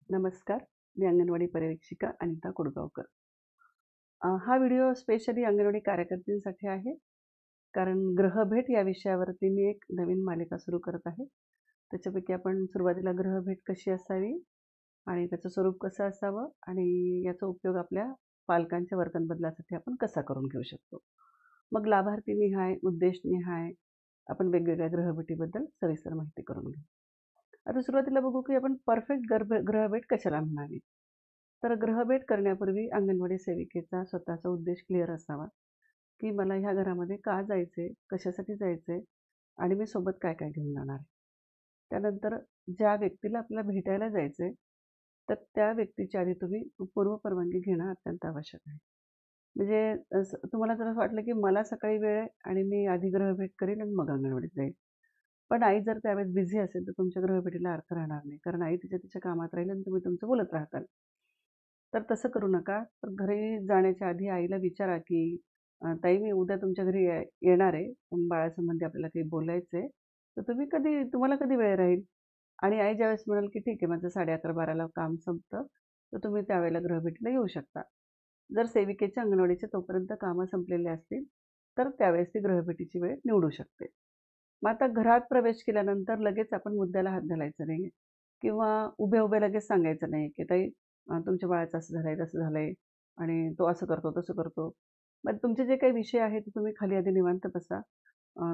नमस्कार. मी अंगणवाडी पर्यवेक्षिका अनिता कुडगावकर. हा video specially anganwadi कार्यकर्त्यांसाठी आहे. कारण ग्रहभेट या विषयावरती मी एक नवीन मालिका सुरू करत आहे. त्याच्यापैकी आपण सुरुवातीला ग्रहभेट कशी असावी आणि त्याचं स्वरूप कसं असावं आणि याचा उपयोग आपल्या पालकांच्या वर्तन बदलासाठी आपण कसा करून घेऊ शकतो. मग लाभार्थीनिहाय, उद्देशनिहाय आपण वेगवेगळ्या ग्रहभेटीबद्दल सविस्तर माहिती करून घेऊ. आता सुरुवातीला बघू की आपण परफेक्ट ग्रहभेट कशाला म्हणावी. तर ग्रहभेट करण्यापूर्वी अंगणवाडी सेविकेचा स्वतःचा उद्देश क्लिअर असावा, की मला ह्या घरामध्ये का जायचे, कशासाठी जायचे आणि मी सोबत काय काय घेऊन जाणार आहे. त्यानंतर ज्या व्यक्तीला आपल्याला भेटायला जायचे तर त्या व्यक्तीची आधी तुम्ही पूर्वपरवानगी घेणं अत्यंत आवश्यक आहे. म्हणजे तुम्हाला जर असं वाटलं की मला सकाळी वेळ आहे आणि मी आधी ग्रहभेट करेन आणि मग अंगणवाडीत जाईल. पण आई जर त्यावेळेस बिझी असेल तर तुमच्या ग्रहभेटीला अर्थ राहणार नाही. कारण आई तिच्या कामात राहील आणि तुम्ही तुमचं बोलत राहताल. तर तसं करू नका. तर घरी जाण्याच्या आधी आईला विचारा की ताई मी उद्या तुमच्या घरी येणार आहे. बाळासंबंधी आपल्याला काही बोलायचं आहे. तर तुम्हाला कधी वेळ राहील? आणि आई ज्यावेळेस म्हणाल की ठीक आहे माझं 11:30-12ला काम संपतं, तर तुम्ही त्यावेळेला ग्रहभेटीला येऊ शकता. जर सेविकेच्या अंगणवाडीचे तोपर्यंत कामं संपलेले असतील, तर त्यावेळेस ती ग्रहभेटीची वेळ निवडू शकते. मग आता घरात प्रवेश केल्यानंतर लगेच आपण मुद्द्याला हात घालायचा नाही किंवा उभे-उभे लगेच सांगायचं नाही, की "ताई तुमच्या बाळाचं असं झालंय, तसं झालंय आणि तो असं करतो, तसं करतो." मग तुमचे जे काही विषय आहेत ते तुम्ही खाली आधी निवांत बसा.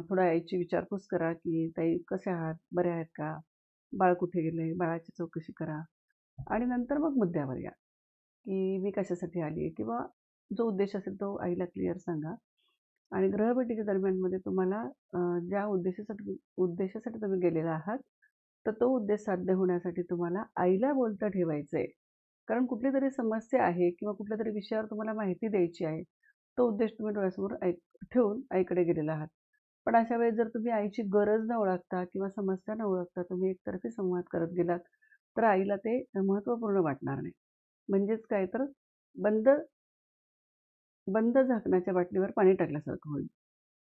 थोडा आईची विचारपूस करा, की "ताई कसे आहात? बरे आहेत का? बाळ कुठे गेलंय?" बाळाची चौकशी करा आणि नंतर मग मुद्द्यावर या, की "मी कशासाठी आली आहे?" किंवा जो उद्देश असेल तो आईला क्लिअर सांगा. आणि ग्रहभेटीच्या दरम्यानमध्ये तुम्हाला ज्या उद्देशासाठी तुम्ही गेलेला आहात, तर तो उद्देश साध्य होण्यासाठी तुम्हाला आईला बोलतं ठेवायचं आहे. कारण कुठलीतरी समस्या आहे किंवा कुठल्यातरी विषयावर तुम्हाला माहिती द्यायची आहे. तो उद्देश तुम्ही डोळ्यासमोर ठेवून आईकडे गेलेला आहात. पण अशा वेळेस जर तुम्ही आईची गरज न ओळखता किंवा समस्या न ओळखता तुम्ही एकतर्फी संवाद करत गेलात, तर आईला ते महत्त्वपूर्ण वाटणार नाही. म्हणजेच काय तर बंद बंद झाकणाच्या बाटलीवर पाणी टाकल्यासारखं होईल.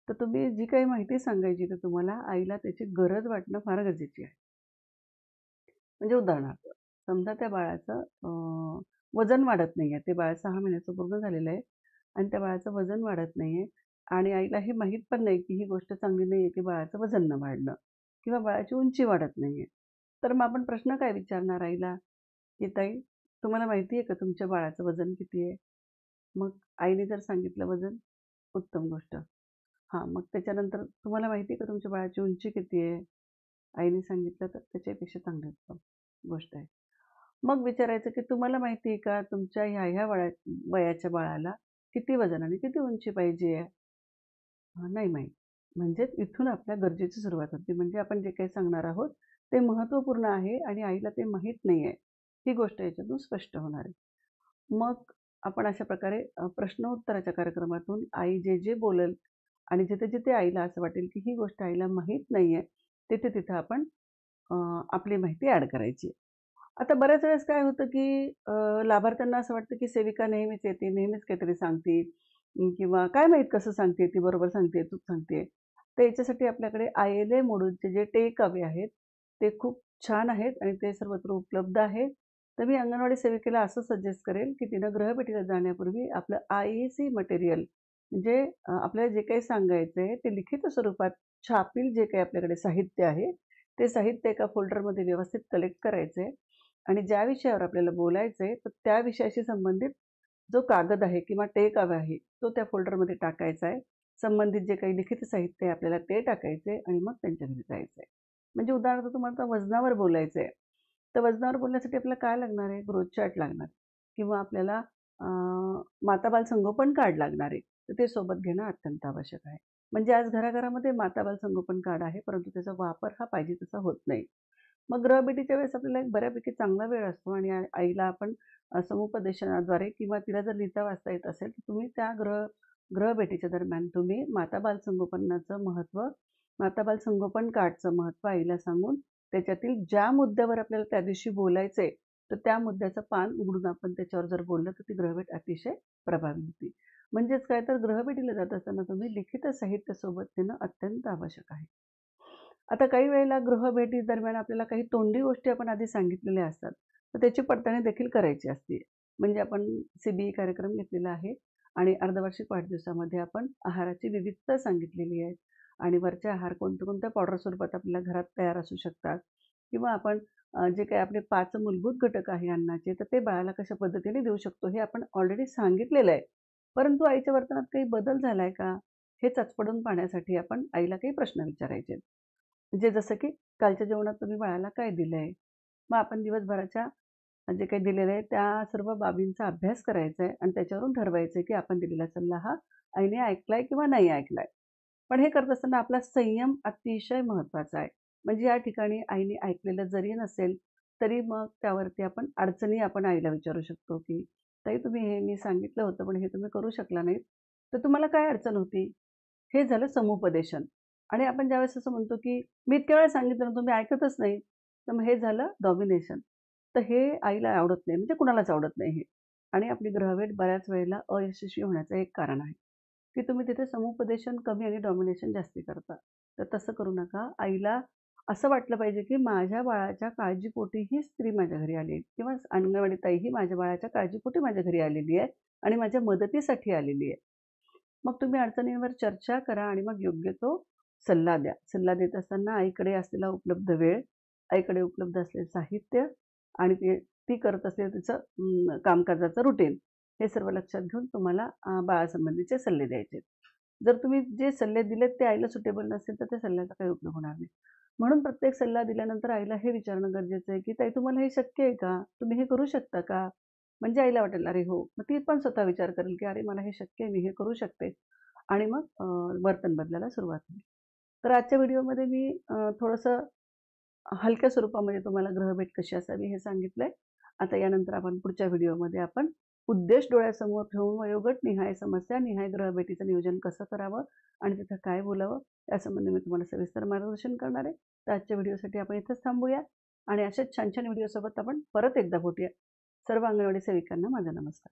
तर तुम्ही जी काही माहिती सांगायची तर तुम्हाला आईला त्याची गरज वाटणं फार गरजेची आहे. म्हणजे उदाहरणार्थ, समजा त्या बाळाचं वजन वाढत नाहीये. ते बाळ 6 महिन्याचं पूर्ण झालेलं आहे आणि त्या बाळाचं वजन वाढत नाहीये आणि आईला हे माहीत पण नाही, की ही गोष्ट चांगली नाहीये, की बाळाचं वजन न वाढणं किंवा बाळाची उंची वाढत नाहीये. तर मग आपण प्रश्न काय विचारणार आईला, की "ताई, तुम्हाला माहिती आहे का तुमच्या बाळाचं वजन किती आहे?" मग आईने जर सांगितलं वजन, उत्तम गोष्ट. हां, मग त्याच्यानंतर तुम्हाला माहिती आहे का तुमच्या बाळाची उंची किती आहे? आईने सांगितलं तर त्याच्यापेक्षा चांगली उत्तम गोष्ट आहे. मग विचारायचं की तुम्हाला माहिती आहे का तुमच्या ह्या-ह्या वयाच्या बाळाला किती वजन आणि किती उंची पाहिजे आहे? नाही माहीत. म्हणजेच इथून आपल्या गरजेची सुरुवात होते. म्हणजे आपण जे काही सांगणार आहोत ते महत्त्वपूर्ण आहे आणि आईला ते माहीत नाहीये. ही गोष्ट याच्यातून स्पष्ट होणार आहे. मग आपण अशा प्रकारे प्रश्नोत्तराच्या कार्यक्रमातून आई जे बोलेल आणि जिथे-जिथे आईला असं वाटेल, की ही गोष्ट आईला माहीत नाहीये, तिथे-तिथे आपण अ, आपली माहिती ॲड करायची. आता बऱ्याच वेळेस काय होतं, की लाभार्थ्यांना असं वाटतं, की सेविका नेहमीच येते, नेहमीच काहीतरी सांगते किंवा काय माहीत कसं सांगते ती, बरोबर सांगते, चूक सांगते. तर याच्यासाठी आपल्याकडे ILA मॉड्यूलचे जे टेक अवे आहेत, ते खूप छान आहेत आणि ते सर्वत्र उपलब्ध आहेत. तर मी अंगणवाडी सेविकेला असं सजेस्ट करेल, की तिनं ग्रहभेटीला जाण्यापूर्वी आपलं IAC मटेरियल म्हणजे आपल्याला जे काही सांगायचं आहे, ते लिखित स्वरूपात छापील जे काही आपल्याकडे साहित्य आहे, ते साहित्य एका फोल्डरमध्ये व्यवस्थित कलेक्ट करायचं आहे आणि ज्या विषयावर आपल्याला बोलायचं आहे, तर त्या विषयाशी संबंधित जो कागद आहे किंवा टेक अवे आहे, तो त्या फोल्डरमध्ये टाकायचा आहे. संबंधित जे काही लिखित साहित्य आहे आपल्याला ते टाकायचं आहे आणि मग त्यांच्या घरी जायचं आहे. म्हणजे उदाहरणार्थ तुम्हाला वजनावर बोलायचं आहे. तर वजनावर बोलण्यासाठी आपल्याला काय लागणार आहे? ग्रोथ चार्ट लागणार किंवा आपल्याला माता-बाल संगोपन कार्ड लागणार आहे. तर ते सोबत घेणं अत्यंत आवश्यक आहे. म्हणजे आज घराघरामध्ये माता-बाल संगोपन कार्ड आहे, परंतु त्याचा वापर हा पाहिजे तसा होत नाही. मग ग्रहभेटीच्या वेळेस आपल्याला एक बऱ्यापैकी चांगला वेळ असतो आणि आईला आपण समुपदेशनाद्वारे किंवा तिला जर लिहिता वाचता येत असेल, तर तुम्ही त्या ग्रहभेटीच्या दरम्यान तुम्ही माता-बाल संगोपनाचं महत्त्व, माता-बाल संगोपन कार्डचं महत्त्व आईला सांगून त्याच्यातील ज्या मुद्द्यावर आपल्याला त्या दिवशी बोलायचंय, तर त्या मुद्द्याचं पान उघडून आपण त्याच्यावर जर बोललं, तर ती ग्रहभेट अतिशय प्रभावी होती. म्हणजेच काय तर ग्रहभेटीला जात असताना तुम्ही लिखित साहित्य सोबत नेणं अत्यंत आवश्यक आहे. आता काही वेळेला ग्रहभेटी दरम्यान आपल्याला काही तोंडी गोष्टी आपण आधी सांगितलेल्या असतात. तर त्याची पडताळणी देखील करायची असते. म्हणजे आपण CBE कार्यक्रम घेतलेला आहे आणि अर्धवार्षिक वाढदिवसामध्ये आपण आहाराची विविधता सांगितलेली आहे आणि वरचे आहार कोणत्या पावडर स्वरूपात आपल्या घरात तयार असू शकतात किंवा आपण जे काही आपले 5 मूलभूत घटक आहे अन्नाचे, तर ते बाळाला कशा पद्धतीने देऊ शकतो हे आपण ऑलरेडी सांगितलेलं आहे. परंतु आईच्या वर्तनात काही बदल झालाय का? हे चचपडून पाहण्यासाठी आपण आईला काही प्रश्न विचारायचे. म्हणजे जसं की कालच्या जेवणात तुम्ही बाळाला काय दिलंय? मग आपण दिवसभराच्या जे काही दिलेलं आहे त्या सर्व बाबींचा अभ्यास करायचा आहे आणि त्याच्यावरून ठरवायचं आहे की आपण दिलेला सल्ला हा आईने ऐकलाय किंवा नाही ऐकलाय. पण हे करत असताना आपला संयम अतिशय महत्त्वाचा आहे. म्हणजे या ठिकाणी आईने ऐकलेलं जरी नसेल, तरी मग त्यावरती अडचणी आपण आईला विचारू शकतो, की "ताई तुम्ही हे मी सांगितलं होतं, पण हे तुम्ही करू शकला नाहीत. तर तुम्हाला काय अडचण होती?" हे झालं समुपदेशन. आणि आपण ज्यावेळेस असं म्हणतो, की "मी इतक्या वेळा सांगितलं ना, तुम्ही ऐकतच नाही." तर मग हे झालं डॉमिनेशन. तर हे आईला आवडत नाही, म्हणजे कुणालाच आवडत नाही हे. आणि आपली ग्रहभेट बऱ्याच वेळेला अयशस्वी होण्याचं एक कारण आहे, की तुम्ही तिथे समुपदेशन कमी आणि डॉमिनेशन जास्ती करता. तर तसं करू नका. आईला असं वाटलं पाहिजे, की माझ्या बाळाच्या काळजीपोटी ही स्त्री माझ्या घरी आली आहे किंवा अंगणवाडी ताई ही माझ्या बाळाच्या काळजीपोटी माझ्या घरी आलेली आहे आणि माझ्या मदतीसाठी आलेली आहे. मग तुम्ही अडचणींवर चर्चा करा आणि मग योग्य तो सल्ला द्या. सल्ला देत असताना आईकडे असलेला उपलब्ध वेळ, आईकडे उपलब्ध असलेलं साहित्य आणि ती करत असलेलं तिचं कामकाजाचं रुटीन हे सर्व लक्षात घेऊन तुम्हाला बाळासंबंधीचे सल्ले द्यायचे. जर तुम्ही जे सल्ले दिलेत ते आईला सुटेबल नसेल, तर त्या सल्ल्याचा काही उपयोग होणार नाही. म्हणून प्रत्येक सल्ला दिल्यानंतर आईला हे विचारणं गरजेचं आहे, की "ताई तुम्हाला हे शक्य आहे का? तुम्ही हे करू शकता का?" म्हणजे आईला वाटेल, "अरे हो." मग ती पण स्वतः विचार करेल, की "अरे मला हे शक्य आहे, मी हे करू शकते." आणि मग वर्तन बदलायला सुरुवात होईल. तर आजच्या व्हिडिओमध्ये मी थोडंसं हलक्या स्वरूपामध्ये तुम्हाला ग्रहभेट कशी असावी हे सांगितलंय. आता यानंतर पुढच्या व्हिडिओमध्ये उद्देश डोळ्यासमोर ठेवून वयोगट निहाय समस्या, निहाय ग्रहभेटीचं नियोजन कसं करावं आणि तिथं काय बोलावं यासंबंधी मी तुम्हाला सविस्तर मार्गदर्शन करणार आहे. तर आजच्या व्हिडिओसाठी आपण इथेच थांबूया आणि अशाच छान-छान व्हिडिओसोबत आपण परत एकदा भेटूया. सर्व अंगणवाडी सेविकांना माझा नमस्कार.